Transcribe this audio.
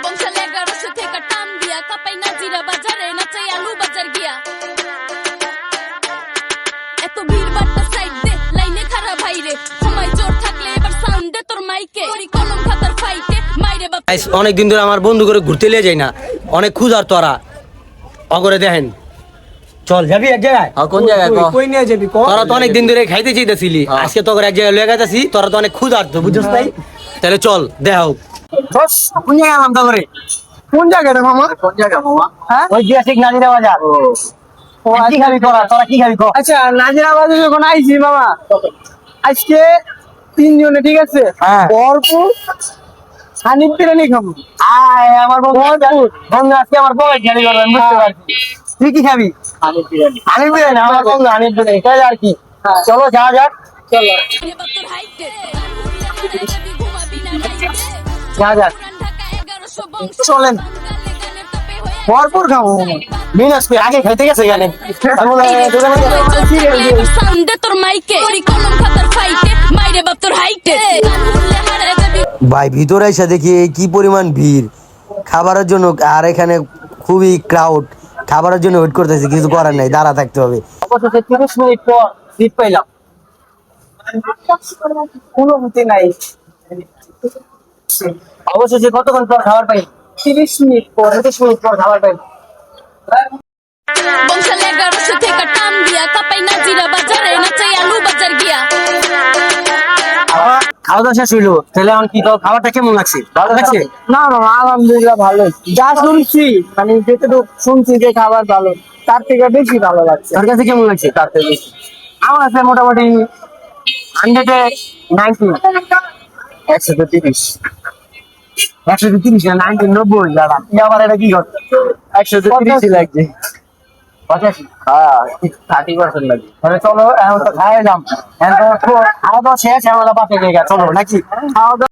বংশাল 1100 থেকে টান দিয়া কাপাই নাজিরা বাজারে নাচাই আলু বাজার গিয়া এত ভিড় বাট্টা সাইড দে লাইনে খারাপ ভাইরে সময় জোর থাকলে এবার সাউন্ড দে তোর মাইকে করি কলম খাতার ফাইটে মাইরে বাপ অনেক দিন ধরে আমার বন্ধু করে ঘুরতে লিয়ে যাই না অনেক খুঁজার তোরা অগরে দেখেন চল যাবি এক জায়গায় কোন জায়গায় কই নিয়ে যাবি তোরা তো অনেক দিন ধরে খাইতে চাইতেছিলি আজকে তোকে এক জায়গায় লয়ে গেছিস তোরা তো অনেক খুঁজার তো বুঝছিস তাই তাহলে চল দেখা হোক বস কোন জায়গায় আলাম তোরে কোন জায়গাটা মামা কোন জায়গা মামা? হ্যাঁ ওই গিয়াসিক নাজিরা বাজার কি খাবি তোরা কি খাবি আচ্ছা নাজিরাবাদে যখন আইছি মামা আজকে 3 জনে ঠিক আছে হ্যাঁ। ভরপুর হানিফ বিরিয়ানি খাবো আয় আমার বন্ধু আজকে আমার পকেট খালি করবেন বুঝতে পারছি তুই কি খাবি আলু বিরিয়ানি। আনিস বিরিয়ানি আমার বন্ধু আনিস বিরিয়ানি তাই আর কি চলো যাওয়া যাক চলো মাইরে বাপ তোর হাইটে ঘুরলে হারাই যাবি ঘুমাবি না নাইটে যাওয়া যাক ঢাকা 1100 বংশ চলেন গানে তাপে হয়ে ভরপুর খাবো মিনাস কই আগে খাইতে গেছে এখানে সাউন্ড দে তোর মাইকে করি কলম খাতার ফাইটে মাইরে বাপ তোর হাইটে ঘুরলে হারাই যাবি ভাই ভিতরে এসে দেখি কি পরিমাণ ভিড় খাবারের জন্য আর এখানে খুবই ক্রাউড খাবারের জন্য ওয়েট করতেছি কিছু করার নাই দাঁড়া থাকতে হবে অবশেষে 30 মিনিট পর সিট পাইলাম কোনো মতে নাই অবশেষে কতক্ষণ পর খাবার পাই 30 মিনিট পর 30 মিনিট পর খাবার পাই বংশাল 1100 থেকে টান দিয়া কাপাই নাজিরা বাজারে নাচাই আলু বাজার গিয়া খাওয়া দাওয়া শেষ হইলো তাহলে এখন কি তো খাবারটা কেমন লাগছে ভালো লাগছে না না আলহামদুলিল্লাহ ভালো যা শুনছি মানে যেটুকু শুনছি যে খাবার ভালো তার থেকে বেশি ভালো লাগছে তোর কাছে কেমন লাগছে তার থেকে বেশি? আমার আছে মোটামুটি 190 130 130 না 90 দাদা কি আবার এটা কি করতে 130 লাগছে 85 হ্যাঁ 30% লাগবে। তাহলে চলো এখন তো খাইলাম এখন তো খাওয়া দাওয়া শেষ এখন পাশে জায়গা চলো নাকি খাওয়া দাওয়া